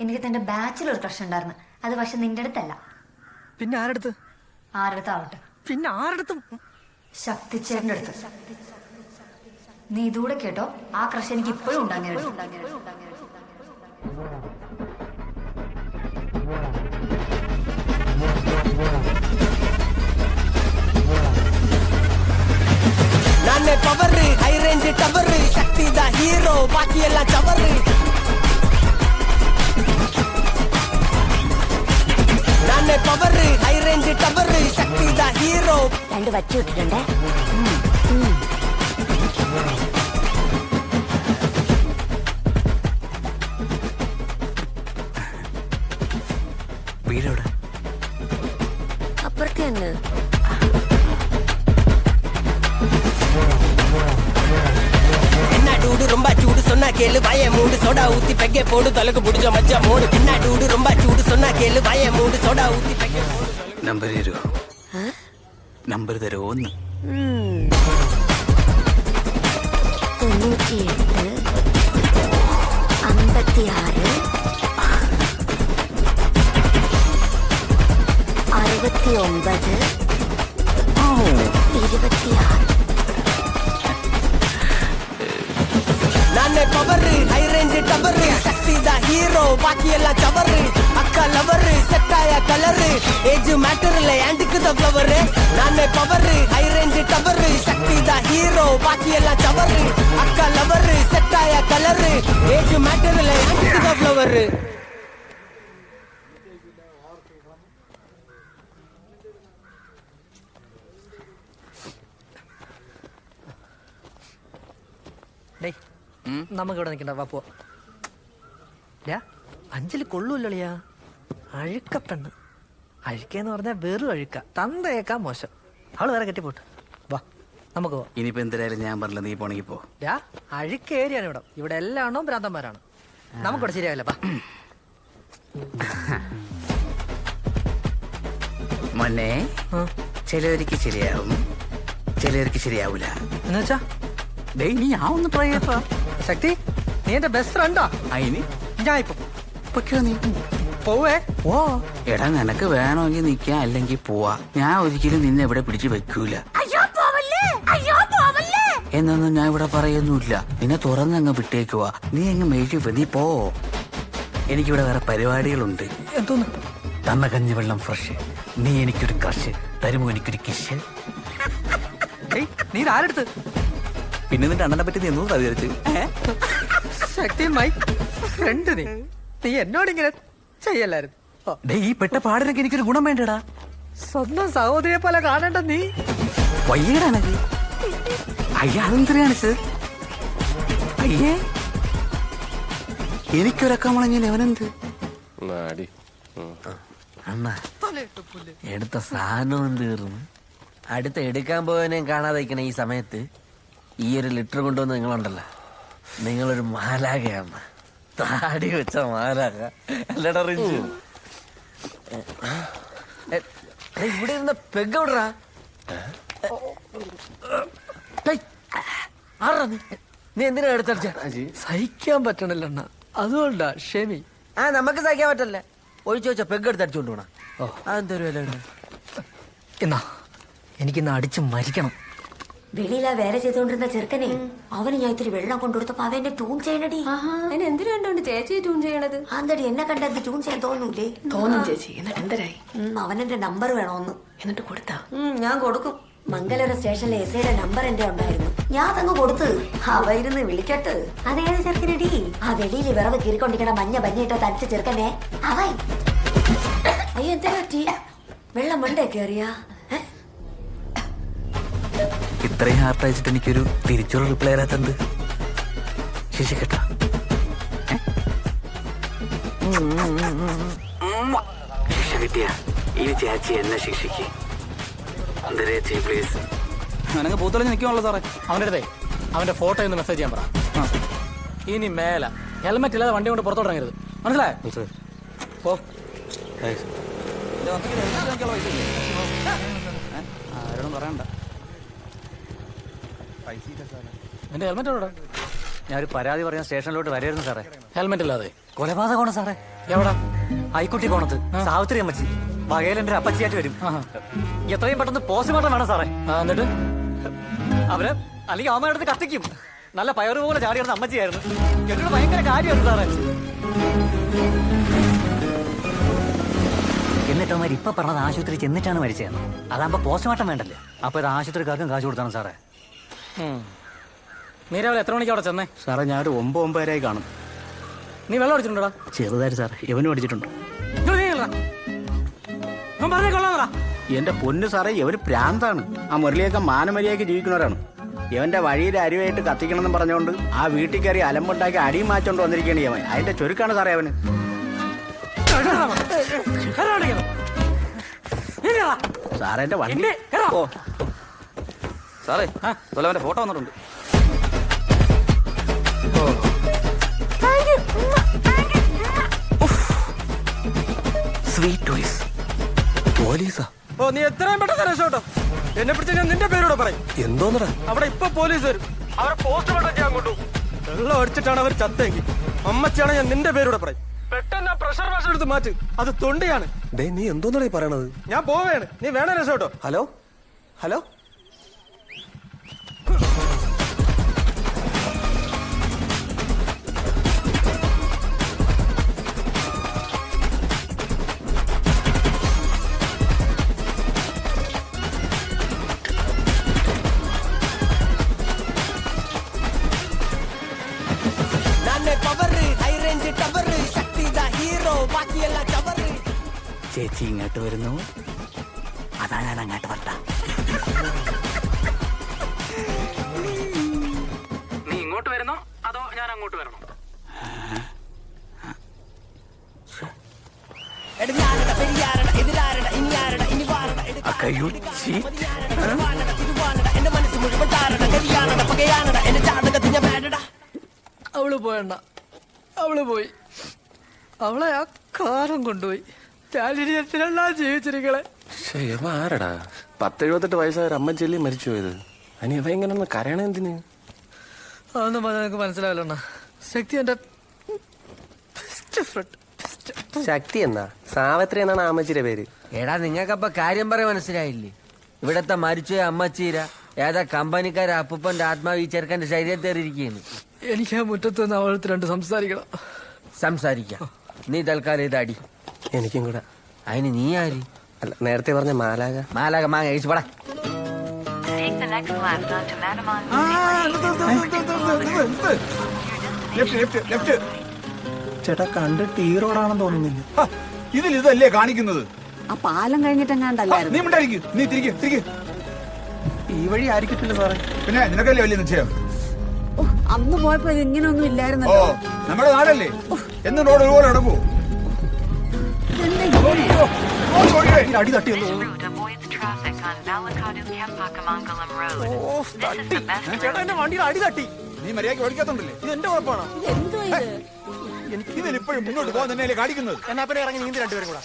എനിക്ക് തന്റെ bachelor crush ഉണ്ടായിരുന്നു. അത് പക്ഷെ നിന്റെ അടുത്തല്ല. പിന്നെ ആരടുത്ത്? ആരടുത്താവട്ടെ. പിന്നെ ആരടുത്തും? ശക്തിച്ചേട്ടന്റെ അടുത്ത്. നീ ഇതൂടെ കേട്ടോ, ആ ക്രഷ് എനിക്ക് ഇപ്പോഴും ഉണ്ടാകരുത്. ನಾನೇ ಪವರ್ ಹೈ ರೇಂಜ್ ಟವರ್ ಶಕ್ತಿದ ಹೀರೋ ಬಾಕಿ ಎಲ್ಲ ಚವರ್ ನಾನೇ ಪವರ್ ಹೈ ರೇಂಜ್ ಟವರ್ ಶಕ್ತಿದ ಹೀರೋ രണ്ട് വച്ചു വിട്ടിട്ടുണ്ട്. വീടെവിടെ? അപ്പുറത്തെ തന്നെ. என்ன டூடு ரொம்ப சூடு சொன்னா கேளு வாய மூடு சோடா ஊத்தி பெக்கே போடு தொலைக்கு புடிச்ச மச்சா மூடு என்ன டூடு ரொம்ப சூடு சொன்னா கேளு வாய மூடு சோடா ஊத்தி பெக்கே போடு നമ്പർ തരുമോ? നമ്പർ തരുമോ? 98 56 69 26. ನಾನೇ ಪವರ್ ಹೈ ರೇಂಜ್ ಟವರ್ ಶಕ್ತಿದ ಹೀರೋ ಬಾಕಿ ಎಲ್ಲ ಚವರ್ ಅಕ್ಕ ಲವರ್ ಸೆಟ್ ಆಯ ಕಲರ್ ಏಜ್ ಮ್ಯಾಟರ್ ಇಲ್ಲ ಆಂಟಿಕ್ ದ ಫ್ಲವರ್ ನಾನೇ ಪವರ್ ಹೈ ರೇಂಜ್ ಟವರ್ ಶಕ್ತಿದ ಹೀರೋ ಬಾಕಿ ಎಲ್ಲ ಚವರ್ ಅಕ್ಕ ಲವರ್ ಸೆಟ್ ಆಯ ಕಲರ್ ಏಜ್ ಮ್ಯಾಟರ್ ಇಲ್ಲ ಆಂಟಿಕ್ ದ ಫ್ಲವರ್ നമുക്ക് ഇവിടെ നിൽക്കണ്ട, വാ പോ. അഞ്ചല് കൊള്ളൂല്ലളിയാ. അഴുക്കപ്പെണ്ണ്. അഴുക്കെന്ന് പറഞ്ഞാൽ വെറും അഴുക്ക. തന്തയേക്കാ മോശം. അവള് വേറെ കെട്ടിപ്പോട്ട്. വാ നമുക്ക് പോവാം. ഇനിയിപ്പോ എന്തായാലും ഞാൻ പറഞ്ഞില്ല, നീ പോണെങ്കിൽ പോ. അഴുക്കേരിയാണ് ഇവിടെ. ഇവിടെ എല്ലാണോ ഭ്രാന്തന്മാരാണ്. നമുക്കിവിടെ ശരിയാവില്ല. മോനെ, ചിലവർക്ക് ശരിയാവും, ചിലവർക്ക് ശരിയാവൂല. എന്നുവെച്ചാ നീ ആ ഒന്ന് ട്രൈ ചെയ്യപ്പാ. ശക്തി, നീ എന്റെ ബെസ്റ്റ് ഫ്രണ്ടാ. അയിന് ഞാൻ ഇപ്പൊ പൊയ്ക്കോ, നീ പോവേ. ഓ എടാ, നിനക്ക് വേണമെങ്കിൽ നിൽക്കാം, അല്ലെങ്കിൽ പോവാ. ഞാൻ ഒരിക്കലും നിന്നെ ഇവിടെ പിടിച്ചു വെക്കൂല എന്നൊന്നും ഞാൻ ഇവിടെ പറയുന്നില്ല. നിന്നെ തുറന്നങ്ങ് വിട്ടേക്കുവാ. നീ അങ്ങ് മേടിച്ചു, നീ പോ. എനിക്കിവിടെ വേറെ പരിപാടികളുണ്ട്. എന്തോന്ന്? തന്ന കഞ്ഞിവെള്ളം ഫ്രഷ്. നീ എനിക്കൊരു ക്രഷ് തരുമോ? എനിക്കൊരു കിഷ്. നീ ആരെടുത്ത്? പിന്നെ നിന്റെ അണ്ണനെ പറ്റി നീ എന്നോട് വിചാരിച്ചു? ശക്തി മൈ ഫ്രണ്ട്. നീ എന്നോടിങ്ങനെ ചെയ്യല്ലായിരുന്നു. ഈ പെട്ട പാടിനൊക്കെ എനിക്കൊരു ഗുണം വേണ്ടടാ. സ്വന്തം സഹോദരിയെ പോലെ കാണേണ്ട നീ വയ്യടാണത്. അയ്യാതെന്തിനാണ് സർ? അയ്യേ, എനിക്കൊരക്കം മുളഞ്ഞ അവനെന്ത്? അണ്ണ എടുത്ത സാധനവും തീർന്നു. അടുത്ത എടുക്കാൻ പോയവനെയും കാണാതിരിക്കണ ഈ സമയത്ത് ഈ ഒരു ലിറ്റർ കൊണ്ടുവന്ന് നിങ്ങളുണ്ടല്ലോ, നിങ്ങളൊരു മാലാകയാണ്. താടി വെച്ച മാലാക. അല്ലടാ റിഞ്ചു? ഇവിടെ ഇരുന്ന പെഗ് എവിടാ? ആറാ നീ എന്തിനാ എടുത്തടിച്ച? സഹിക്കാൻ പറ്റണല്ലോ അണ്ണ, അതുകൊണ്ടാ. ക്ഷമി. നമുക്ക് സഹിക്കാൻ പറ്റല്ലേ. ഒഴിച്ചു വെച്ച പെഗ് എടുത്ത് അടിച്ചോണ്ട് പോണ. അതെന്തൊരു വില ഉണ്ട്? എന്നാ എനിക്കിന്ന് അടിച്ച് മരിക്കണം. വെളിയിലാ വേല ചെയ്തോണ്ടിരുന്ന ചെറുക്കനെ അവന് ഞാൻ ഇത്തിരി വെള്ളം കൊണ്ടുകൊടുത്തപ്പോ അവന്റെ ട്യൂൺ ചെയ്യണടി. അതിന് എന്തിനു കണ്ടോണ്ട് ചേച്ചി ട്യൂൺ ചെയ്യണത്? ആന്തടി എന്നെ കണ്ടത് ട്യൂൺ ചെയ്യാൻ തോന്നൂലേ? തോന്നും ചേച്ചി. എന്നിട്ട് എന്തരായി? അവനെന്റെ നമ്പർ വേണോന്ന്. എന്നിട്ട് കൊടുത്താ? ഞാൻ കൊടുക്കും. മംഗലൂർ സ്റ്റേഷനിലെ എസ്ഐയുടെ നമ്പർ എന്റെ ഉണ്ടായിരുന്നു. ഞാൻ അതങ്ങ് കൊടുത്ത് അവയിരുന്ന് വിളിക്കട്ട്. അതേത് ചെറുക്കനടി? ആ വെളിയിൽ വിറവ് കീറിക്കൊണ്ടിരിക്കണ മഞ്ഞ പഞ്ഞിട്ട തടിച്ച ചെറുക്കനെ അവൻ. അയ്യോ, എന്താ പറ്റി? വെള്ളം മണ്ടേ കയറിയാ? ഇത്രയും ഹാർട്ട് അയച്ചിട്ട് എനിക്കൊരു തിരിച്ചൊരു റിപ്ലൈ തരാത്തത് ശിക്ഷിക്കട്ട. ശിക്ഷ കിട്ടിയ ഇനി ചേച്ചി എന്നെ ശിക്ഷിക്ക്. പ്ലീസ്. നിനക്ക് പൂത്തൊളിഞ്ഞ് നിൽക്കുവാണല്ലോ സാറേ. അവൻ്റെ അടുത്തേ അവന്റെ ഫോട്ടോ ഒന്ന് മെസ്സേജ് ചെയ്യാൻ പറ. ഇനി മേല ഹെൽമെറ്റ് ഇല്ലാതെ വണ്ടി കൊണ്ട് പുറത്തോട്ടിറങ്ങരുത്, മനസ്സിലായോ? ആരോടും പറയണ്ട. എന്റെ ഹെൽമെറ്റ് എവിടെ? ഞാനൊരു പരാതി പറയാൻ സ്റ്റേഷനിലോട്ട് വരായിരുന്നു സാറേ. ഹെൽമെറ്റ് ഇല്ലാതെ കൊലപാതകമാണ് സാറേ. എവിടാ? ആയിക്കുട്ടി കോണത്ത് സാവിത്രി അമ്മച്ചി വകയിലെന്റെ അപ്പച്ചിയായിട്ട് വരും. എത്രയും പെട്ടെന്ന് പോസ്റ്റ്മോർട്ടം വേണം സാറേ. എന്നിട്ട് അവര് അല്ലെങ്കിൽ അമ്മയുടെ അടുത്ത് കത്തിക്കും. നല്ല പയറ് പോലെ ചാടി കിടന്ന അമ്മച്ചിയായിരുന്നു. എന്നോട് ഭയങ്കര കാര്യമായിരുന്നു സാറേ. എന്നിട്ട് അവന്മാർ ഇപ്പൊ പറഞ്ഞത് ആശുപത്രി ചെന്നിട്ടാണ് മരിച്ചതെന്ന്. അതാകുമ്പോ പോസ്റ്റ്മോർട്ടം വേണ്ടല്ലേ. അപ്പൊ ഇത് ആശുപത്രിക്കാർക്കും കാശ് കൊടുത്താണ് സാറേ. നീ രാവിലെ എത്ര മണിക്ക് അവിടെ ചെന്നേ? സാറേ ഞാനൊരു 9-9 കാണും. നീ വെള്ളം അടിച്ചിട്ടുണ്ടോടാ? ചെറുതായിട്ട് സാറേ, ഇവനും അടിച്ചിട്ടുണ്ട്. എന്റെ പൊന്നു സാറേ, ഇവര് പ്രാന്താണ്. ആ മുരളിയൊക്കെ മാനമര്യാദയ്ക്ക് ജീവിക്കുന്നവരാണ്. ഇവന്റെ വഴിയിൽ അരിവായിട്ട് കത്തിക്കണമെന്ന് പറഞ്ഞുകൊണ്ട് ആ വീട്ടിൽ കയറി അലമ്പുണ്ടാക്കി അടിയും മാറ്റോണ്ട് വന്നിരിക്കുകയാണ് ഇവൻ. അതിന്റെ ചുരുക്കാണ് സാറേ അവന്. സാറേ എന്റെ വണ്ടി. ഓ സാറേ, അവന്റെ ഫോട്ടോ വന്നിട്ടുണ്ട്. Sweet toys. പോലീസാ? ഓ, നീ എത്രയും പെട്ടെന്ന് രക്ഷോട്ടോ. എന്നെ പിടിച്ച് ഞാൻ നിന്റെ പേരോടെ പറയും. എന്തോന്നടാ? അവിടെ ഇപ്പൊ പോലീസ് വരും. അവരെ പോസ്റ്റ്മോർട്ടം ചെയ്യാൻ കൊണ്ടു. വെള്ളം അടിച്ചിട്ടാണ് അവർ ചത്തെങ്കിൽ അമ്മച്ചാണ് ഞാൻ നിന്റെ പേരോടെ പറയും. പെട്ടെന്ന് പ്രഷർ വാഷ് എടുത്ത് മാറ്റ്. അത് തൊണ്ടിയാണ്. നീ എന്തോന്നടാ പറയണത്? ഞാൻ പോവേണ്. നീ വേണേ രക്ഷോട്ടോ. Hello hello. ചേച്ചി ഇങ്ങോട്ട് വരുന്നു, അതാ ഞാൻ അങ്ങോട്ട് വരട്ട. നീ ഇങ്ങോട്ട് വരുന്നോ അതോ ഞാൻ അങ്ങോട്ട് വരണോ? അവള് പോയണ്ണ, അവള് പോയി. അവളെ ആ കാലം കൊണ്ടുപോയി. ഞാനിരിയത്തിലെല്ലാം ജീവിച്ചിരിക്കണേ. ആരടാ 10-78 വയസ്സായ അമ്മച്ചെല്ലി മരിച്ചു പോയത്? അനി ഇവ ഇങ്ങനെ കരയണ എന്തിന്? അതൊന്നും പറഞ്ഞാൽ എനിക്ക് മനസ്സിലാവില്ല. ശക്തി എന്റെ ശക്തി എന്നാ? സാവിത്രി എന്നാണ് അമ്മച്ചിയുടെ പേര്. എടാ നിങ്ങൾക്കപ്പൊ കാര്യം പറയാൻ മനസ്സിലായില്ലേ? ഇവിടത്തെ മരിച്ചുപോയ അമ്മച്ചീര ഏതാ കമ്പനിക്കാരെ അപ്പൂപ്പന്റെ ആത്മാവ് ഈ ചെറുക്കന്റെ ശരീരത്തേറിയിരിക്കുന്നു. എനിക്ക് ആ മുറ്റത്ത് നിന്ന് അവളത്ത് രണ്ട് സംസാരിക്കണം. സംസാരിക്കാം. നീ തൽക്കാലം ഇതടി. എനിക്കും കൂടെ. അതിന് നീ ആര്? അല്ല, നേരത്തെ പറഞ്ഞ മാലാക. മാലാക മാങ്ങ കഴിച്ചു പടാ. ചേട്ടാ കണ്ടിട്ട് ഈ റോഡാണെന്ന് തോന്നുന്നില്ല. ഇതിൽ ഇതല്ലേ കാണിക്കുന്നത്? ആ പാലം കഴിഞ്ഞിട്ടെങ്ങാണ്ടല്ലായിരുന്നു. നീ മിണ്ടായിരിക്കും. നീ തിരികെ ഈ വഴി ആയിരിക്കത്തില്ല സാറേ. പിന്നെ നിനക്കല്ലേ വലിയ നിശ്ചയം. അന്ന് പോയപ്പോ ഇങ്ങനെയൊന്നും ഓ, ഇല്ലായിരുന്നല്ലോ. നമ്മുടെ നാടല്ലേ എന്നും റോഡ് ഒരുപോലെ നടക്കൂ. അടി തട്ടിയല്ലോ. ചേട്ടാ എന്റെ വണ്ടിയിൽ അടി തട്ടി. നീ മര്യാദയ്ക്ക് ഓടിക്കാത്തോണ്ടല്ലേ? ഇത് എന്റെ കുഴപ്പമാണോ? ഇതിൽ ഇപ്പോഴും മുന്നോട്ട് പോകാൻ തന്നെയല്ലേ കാണിക്കുന്നത്? എന്നാ പിന്നെ ഇറങ്ങി നീന്തി രണ്ടുപേരും കൂടെ.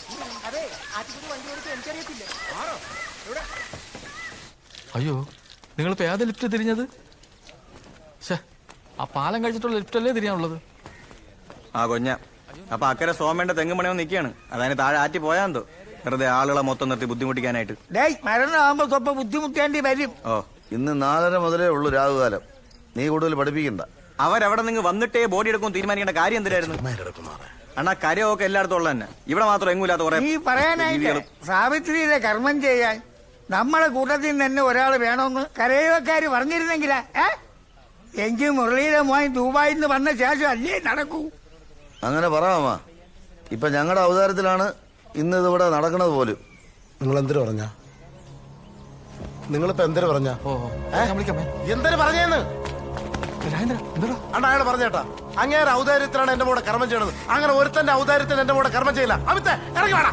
അയ്യോ, നിങ്ങളിപ്പോ ഏതാ ലിഫ്റ്റ് തിരിഞ്ഞത്? ആ പാലം കഴിച്ചിട്ടുള്ള ലിഫ്റ്റ് അല്ലേ തിരിയാനുള്ളത്? ആ കൊഞ്ഞ. അപ്പൊ അക്കരെ സോമേന്റെ തെങ്ങുമണിയോ നിൽക്കുകയാണ്. അതിന് താഴെ ആറ്റി പോയാന്തോ വെറുതെ ആളുകളെ മൊത്തം നിർത്തി ബുദ്ധിമുട്ടിക്കാനായിട്ട്. മരണമാകുമ്പോ സ്വപ്പം ബുദ്ധിമുട്ടേണ്ടി വരും. ഓ, ഇന്ന് 4:30 മുതലേ ഉള്ളു രാഹുകാലം. നീ കൂടുതൽ പഠിപ്പിക്കണ്ട. അവരവിടെ നിങ്ങൾ വന്നിട്ടേ ബോഡി എടുക്കും തീരുമാനിക്കേണ്ട കാര്യം എന്തിനായിരുന്നു? അണ്ണാ കരയൊക്കെ എല്ലായിടത്തും ഉള്ള തന്നെ. ഇവിടെ മാത്രം എങ്ങൂല്ലാത്ത കുറെ. ഈ പറയാനായിട്ട് സാവിത്രിയുടെ കർമ്മം ചെയ്യാൻ നമ്മളെ കൂട്ടത്തിൽ തന്നെ ഒരാൾ വേണമെന്ന് കരയോക്കാര് പറഞ്ഞിരുന്നെങ്കിലാ എങ്കിൽ മുരളിയുടെ മോൻ ദുബായിൽ നിന്ന് വന്ന ശേഷം അല്ലേ നടക്കൂ. അങ്ങനെ പറയാമ. ഇപ്പൊ ഞങ്ങളുടെ അവതാരത്തിലാണ് ഇന്ന് ഇതിവിടെ നടക്കുന്നത് പോലും. നിങ്ങൾ എന്തിനു പറഞ്ഞ? നിങ്ങളിപ്പോ എന്തിനു പറഞ്ഞ? എന്തിനു പറഞ്ഞേന്ന് അണ്ണ അയാള് പറഞ്ഞേട്ടാ. അങ്ങേറെ ഔദാര്യത്തിലാണ് എന്റെ കൂടെ കർമ്മം ചെയ്യണത്. അങ്ങനെ ഒരുത്തന്റെ ഔദാര്യത്തിന് എന്റെ കൂടെ കർമ്മം ചെയ്യില്ല. അമിത്തെ ഇറങ്ങി വേണം.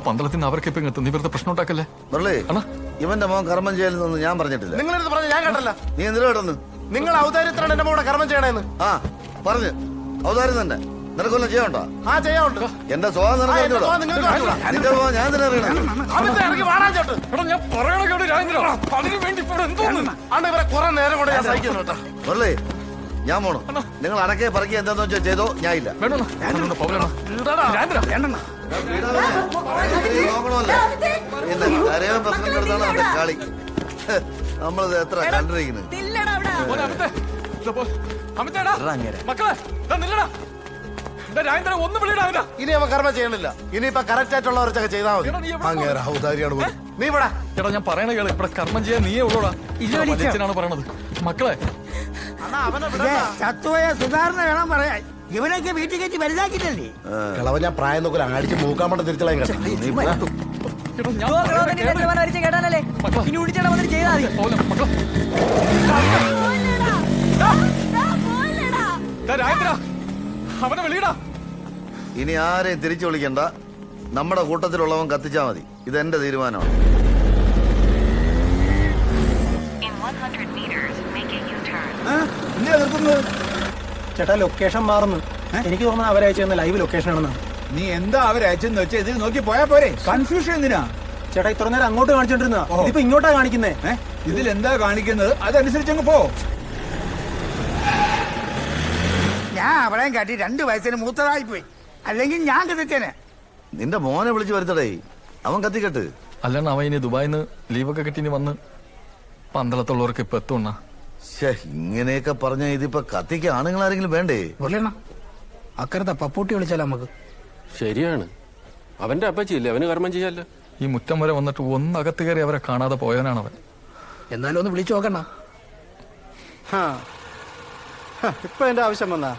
പന്തളത്തിൽ നിന്ന് അവർക്ക് ഇപ്പൊ നീ വെറുതെ പ്രശ്നം ഉണ്ടാക്കല്ലേ? മുരളി, ഇവന്റെ മോൻ കർമ്മം ചെയ്യലെന്നൊന്നും ഞാൻ പറഞ്ഞിട്ടില്ല. നിങ്ങളെടുത്ത് പറഞ്ഞ ഞാൻ കേട്ടല്ല. നീ എന്തിനാ കേട്ടെന്ന്? നിങ്ങൾ ഔദാര്യത്തിലാണ് എന്റെ കൂടെ കർമ്മം ചെയ്യണേന്ന്. ആ പറഞ്ഞു. ഔദാര്യം തന്നെ. നിനക്കൊന്നും ചെയ്യണ്ടോ? ആ ചെയ്യാറുണ്ട്. എന്റെ സ്വഭാവം നിനക്ക് നിന്റെ സ്വഭാവം ഞാൻ തന്നെ അറിയണം. ഇറങ്ങി വാടാൻ ചേട്ട്. ഞാൻ പറയണ അതിനു വേണ്ടി അണ്ണ ഇവരെ കുറെ നേരം കൊണ്ട് ഞാൻ സഹിക്കുന്നു കേട്ടോ. മുരളി, ഞാൻ പോണു. നിങ്ങൾ അടക്കേ പറക്കി എന്താന്ന് വെച്ചാൽ ചെയ്തോ, ഞാൻ ഇല്ല. നോക്കണമല്ലോ പിന്നെ കരയോ പ്രശ്നം കിടന്നാണ് അവന്റെ കളി. നമ്മളിത് എത്ര കണ്ടിരിക്കുന്നത്. ഇനി അവൻ കർമ്മം ചെയ്യണില്ല. ഇനിയിപ്പൊ കറക്റ്റ് ആയിട്ടുള്ളവരൊക്കെ ചെയ്താൽ മതി. അങ്ങേറെ ഔദാര്യാണ് പോലും. നീ ഇവിടെ ചേട്ടാ ഞാൻ പറയണ കേള്, ഇവിടെ കർമ്മം ചെയ്യാൻ നീയേ ഉള്ളൂടാ. അച്ഛനാണ് പറയണത്. മക്കളെ ചത്തുപോയ സുധാരണ വേണം പറയാൻ. ഇവനൊക്കെ വീട്ടിൽ കയറ്റി വലുതാക്കിട്ടല്ലേ. കിളവൻ ഞാൻ പ്രായം നോക്കില്ല അങ്ങാടിച്ച് മൂക്കാൻ പണ്ട് തിരിച്ചളയും കേട്ടോ. അവനെ വെളിയിടാ. ഇനി ആരെയും തിരിച്ചു വിളിക്കണ്ട. നമ്മുടെ കൂട്ടത്തിലുള്ളവൻ കത്തിച്ചാ മതി. ഇതെന്റെ തീരുമാനമാണ്. ചേട്ടാ ലൊക്കേഷൻ മാറുന്നു. എനിക്ക് തോന്നുന്നു അവരയച്ചു ലൈവ് ലൊക്കേഷൻ ആണെന്നാണ്. നീ എന്താ അവരയച്ചെന്ന് വെച്ചാൽ ഇതിൽ നോക്കി പോയാ പോരെ. കൺഫ്യൂഷൻ എന്തിനാ ചേട്ടാ? ഇത്ര നേരം അങ്ങോട്ട് കാണിച്ചോണ്ടിരുന്ന ഇതിപ്പോ ഇങ്ങോട്ടാ കാണിക്കുന്നേ. ഇതിൽ എന്താ കാണിക്കുന്നത് അതനുസരിച്ച് അങ്ങ് പോ. ഞാൻ അവളെയും കാട്ടി 2 വയസ്സിന് മൂത്തതായി പോയി. അല്ലെങ്കിൽ ഞാൻ കത്തിച്ചേനെ. നിന്റെ മോനെ വിളിച്ചു വരുത്തടേ, അവൻ കത്തിക്കെട്ട്. അല്ലാണ്ട് അവൻ ഇനി ദുബായിന്ന് ലീവൊക്കെ കിട്ടി ഇനി വന്ന് പന്തളത്തുള്ളവർക്ക് ഇപ്പൊ എത്തുണ്ണ. ഇങ്ങനെയൊക്കെ പറഞ്ഞ ഇതിപ്പോ കത്തിക്ക് ആണുങ്ങൾ ആരെങ്കിലും വേണ്ടേ? അക്കരത്തെ പപ്പൂട്ടി വിളിച്ചാലോ നമുക്ക്? ശരിയാണ്, അവന്റെ അപ്പച്ചില്ലേ, അവന് കർമ്മം ചെയ്യാല്ലോ. ഈ മുറ്റം വരെ വന്നിട്ട് ഒന്നകത്ത് കയറി അവരെ കാണാതെ പോയവനാണ് അവൻ. എന്നാലും ഒന്ന് വിളിച്ചു നോക്കണ്ട. ഇപ്പൊ എന്റെ ആവശ്യം വന്നാ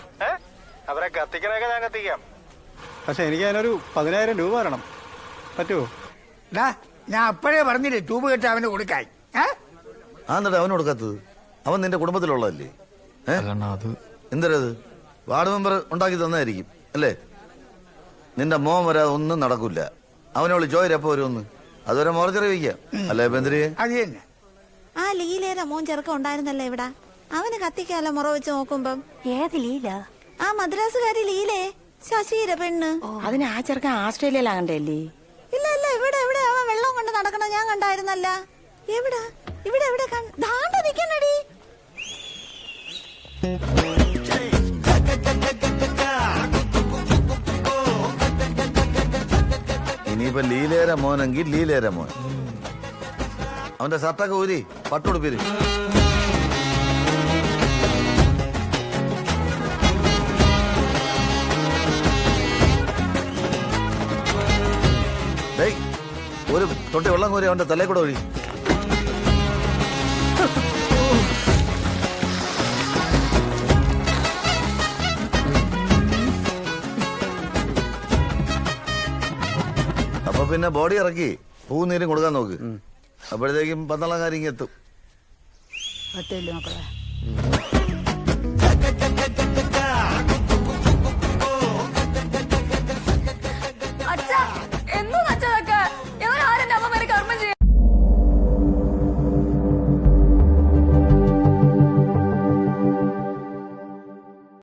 അവരെ കത്തിക്കണൊക്കെ ഞാൻ കത്തിക്കാം. പക്ഷെ എനിക്ക് അതിനൊരു 10,000 രൂപ തരണം. പറ്റുമോ? ഞാൻ അപ്പോഴേ പറഞ്ഞില്ലേ ട്യൂബ് കെട്ട് അവന് കൊടുക്കായി. എന്നിട്ട് അവന് കൊടുക്കാത്തത്? അവൻ നിന്റെ കുടുംബത്തിലുള്ളതല്ലേ? എന്തരത് വാർഡ് മെമ്പർ ഉണ്ടാക്കി തന്നായിരിക്കും അല്ലേ? നിന്റെ മോൻ വരാതെ ഒന്നും നടക്കൂല. അവനെ വിളിച്ചോര് എപ്പോ വരുമെന്ന്. അതുവരെ മോർച്ചറി വയ്ക്കാം അല്ലേ? ബന്ദരിയെ ആ ലീലയുടെ മോൻ ചെറുക്കം ഉണ്ടായിരുന്നല്ലേ ഇവിടെ? അവന് കത്തിക്കാലോ മുറ വെച്ച് നോക്കുമ്പം. ഏത് ലീല? ആ മദ്രാസുകാരി ലീലേ, ശശീര പെണ്ണ്. അതിന് ആ ചെറുക്കൻ ആസ്ട്രേലിയയിലാകണ്ടല്ലേ? ഇല്ല ഇല്ല, ഇവിടെ ഇവിടെ അവൻ വെള്ളം കൊണ്ട് നടക്കണ ഞാൻ കണ്ടായിരുന്നല്ല. എവിടെ ഇവിടെ ഇവിടെ ദാണ്ട നിക്കണടി. ഇനിയിപ്പോ ലീലേര മോനെങ്കിൽ ലീലേര മോൻ. അവന്റെ ഷർട്ടൊക്കെ ഊരി പട്ടുടുപ്പിര്. ഒരു തൊട്ടി വെള്ളം കോരി അവന്റെ തലേ കൂടെ ഒഴി. അപ്പൊ പിന്നെ ബോഡി ഇറക്കി പൂനീരും കൊടുക്കാൻ നോക്ക്. അപ്പോഴത്തേക്കും 12 കാര്യങ്ങൾ എത്തും. മക്കളെ